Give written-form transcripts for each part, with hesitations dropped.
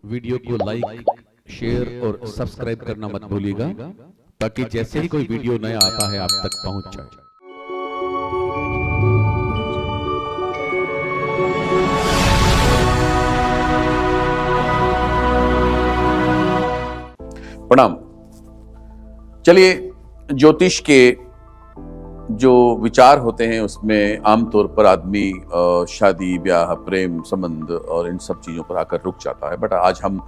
Video को like, share और subscribe करना मत भूलिएगा ताकि जैसे ही कोई वीडियो नया आता है आप तक पहुंच जाए। प्रणाम। चलिए, ज्योतिष के जो विचार होते हैं उसमें आमतौर पर आदमी शादी ब्याह प्रेम संबंध और इन सब चीज़ों पर आकर रुक जाता है। बट आज हम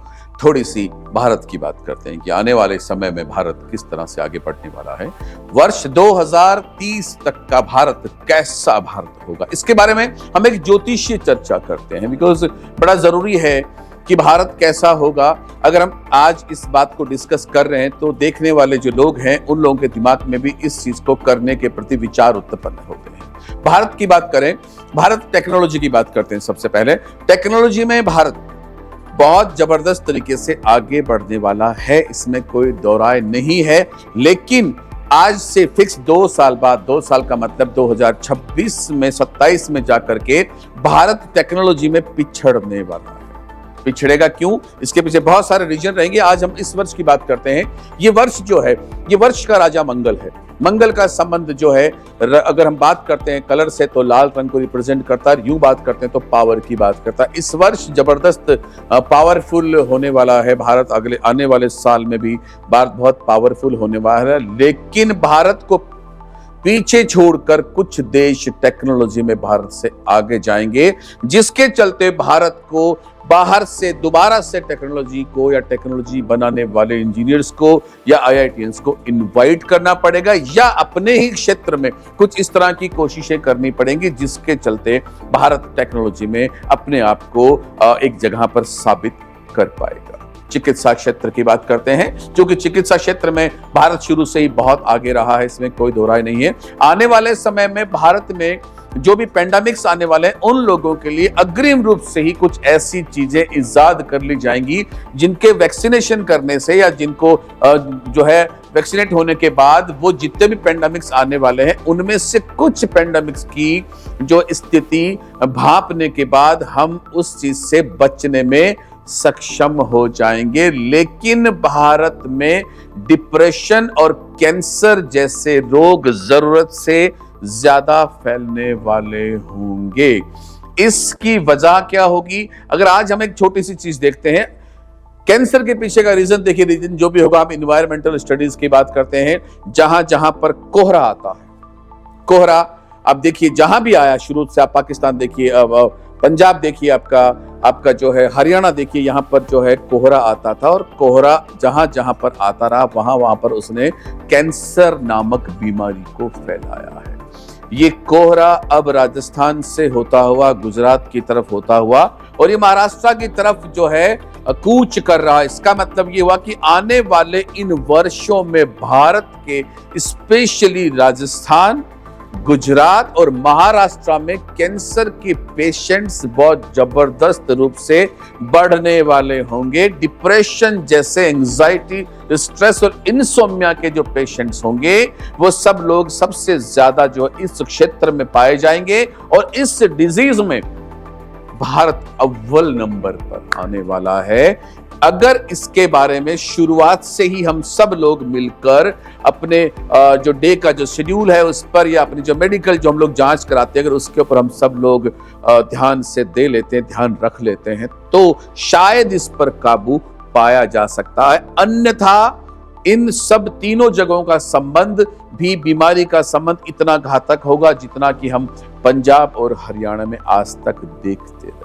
थोड़ी सी भारत की बात करते हैं कि आने वाले समय में भारत किस तरह से आगे बढ़ने वाला है। वर्ष 2030 तक का भारत कैसा भारत होगा, इसके बारे में हम एक ज्योतिषीय चर्चा करते हैं। बिकॉज बड़ा जरूरी है कि भारत कैसा होगा। अगर हम आज इस बात को डिस्कस कर रहे हैं तो देखने वाले जो लोग हैं उन लोगों के दिमाग में भी इस चीज को करने के प्रति विचार उत्पन्न हो गए हैं। भारत की बात करें, भारत टेक्नोलॉजी की बात करते हैं। सबसे पहले टेक्नोलॉजी में भारत बहुत जबरदस्त तरीके से आगे बढ़ने वाला है, इसमें कोई दो राय नहीं है। लेकिन आज से फिक्स 2 साल बाद, 2 साल का मतलब 2026 में 27 में जाकर के भारत टेक्नोलॉजी में पिछड़ने वाला है। पिछड़ेगा क्यों, इसके पीछे बहुत सारे रीजन रहेंगे। आज हम इस वर्ष की बात करते हैं। ये वर्ष जो है, ये वर्ष का राजा मंगल है। मंगल का संबंध जो है, अगर हम बात करते हैं कलर से तो लाल रंग को रिप्रेजेंट करता है, यूं बात करते हैं तो पावर की बात करता है। इस वर्ष जबरदस्त पावरफुल होने वाला है भारत। अगले आने वाले साल में भी भारत बहुत पावरफुल होने वाला है। लेकिन भारत को पीछे छोड़कर कुछ देश टेक्नोलॉजी में भारत से आगे जाएंगे, जिसके चलते भारत को बाहर से दोबारा से टेक्नोलॉजी को या टेक्नोलॉजी बनाने वाले इंजीनियर्स को या आईआईटीएंस को इनवाइट करना पड़ेगा, या अपने ही क्षेत्र में कुछ इस तरह की कोशिशें करनी पड़ेंगी, जिसके चलते भारत टेक्नोलॉजी में अपने आप को एक जगह पर साबित कर पाएगा। चिकित्सा क्षेत्र की बात करते हैं, क्योंकि चिकित्सा क्षेत्र में भारत शुरू से ही बहुत आगे रहा है, इसमें कोई दो राय नहीं है। आने वाले समय में भारत में जो भी पेंडेमिक्स आने वाले हैं उन लोगों के लिए अग्रिम रूप से ही कुछ ऐसी चीजें इजाद कर ली जाएंगी जिनके वैक्सीनेशन करने से या जिनको जो है वैक्सीनेट होने के बाद वो जितने भी पेंडेमिक्स आने वाले हैं उनमें से कुछ पेंडेमिक्स की जो स्थिति भांपने के बाद हम उस चीज से बचने में सक्षम हो जाएंगे। लेकिन भारत में डिप्रेशन और कैंसर जैसे रोग जरूरत से ज्यादा फैलने वाले होंगे। इसकी वजह क्या होगी? अगर आज हम एक छोटी सी चीज देखते हैं, कैंसर के पीछे का रीजन देखिए, रीजन जो भी होगा, हम इन्वायरमेंटल स्टडीज की बात करते हैं। जहां जहां पर कोहरा आता है, कोहरा आप देखिए जहां भी आया, शुरू से आप पाकिस्तान देखिए, पंजाब देखिए, आपका जो है हरियाणा देखिए, यहाँ पर जो है कोहरा आता था, और कोहरा जहां जहां पर आता रहा वहां वहां पर उसने कैंसर नामक बीमारी को फैलाया है। ये कोहरा अब राजस्थान से होता हुआ गुजरात की तरफ होता हुआ और ये महाराष्ट्र की तरफ जो है कूच कर रहा है। इसका मतलब ये हुआ कि आने वाले इन वर्षों में भारत के स्पेशली राजस्थान, गुजरात और महाराष्ट्र में कैंसर के पेशेंट्स बहुत जबरदस्त रूप से बढ़ने वाले होंगे। डिप्रेशन जैसे एंजाइटी, स्ट्रेस और इनसोम्निया के जो पेशेंट्स होंगे वो सब लोग सबसे ज्यादा जो इस क्षेत्र में पाए जाएंगे, और इस डिजीज में भारत अव्वल नंबर पर आने वाला है। अगर इसके बारे में शुरुआत से ही हम सब लोग मिलकर अपने जो डे का जो शेड्यूल है उस पर, या अपनी जो मेडिकल जो हम लोग जांच कराते हैं, अगर उसके ऊपर हम सब लोग ध्यान से दे लेते हैं, ध्यान रख लेते हैं, तो शायद इस पर काबू पाया जा सकता है। अन्यथा इन सब तीनों जगहों का संबंध भी, बीमारी का संबंध इतना घातक होगा जितना कि हम पंजाब और हरियाणा में आज तक देखते रहे।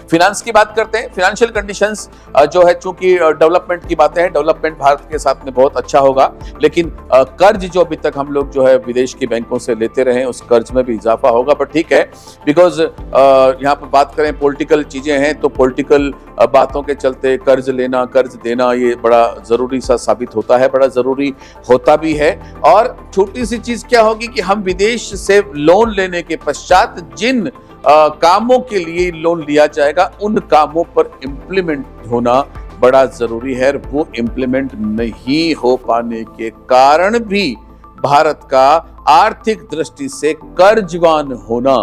फिनेंस की बात करते हैं। फाइनेंशियल कंडीशंस जो है, चूंकि डेवलपमेंट की बातें हैं, डेवलपमेंट भारत के साथ में बहुत अच्छा होगा, लेकिन कर्ज जो अभी तक हम लोग जो है विदेश की बैंकों से लेते रहे उस कर्ज में भी इजाफा होगा। पर ठीक है, बिकॉज यहाँ पर बात करें पॉलिटिकल चीजें हैं, तो पॉलिटिकल बातों के चलते कर्ज लेना, कर्ज देना ये बड़ा जरूरी सा साबित होता है, बड़ा जरूरी होता भी है। और छोटी सी चीज क्या होगी कि हम विदेश से लोन लेने के पश्चात जिन कामों के लिए लोन लिया जाएगा उन कामों पर इम्प्लीमेंट होना बड़ा जरूरी है। वो इम्प्लीमेंट नहीं हो पाने के कारण भी भारत का आर्थिक दृष्टि से कर्जवान होना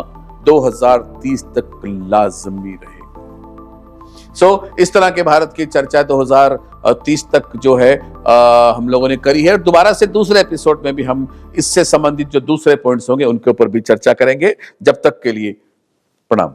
2030 तक लाजमी रहेगा। सो इस तरह के भारत की चर्चा 2030 तक जो है हम लोगों ने करी है। दोबारा से दूसरे एपिसोड में भी हम इससे संबंधित जो दूसरे पॉइंट्स होंगे उनके ऊपर भी चर्चा करेंगे। जब तक के लिए प्रणाम।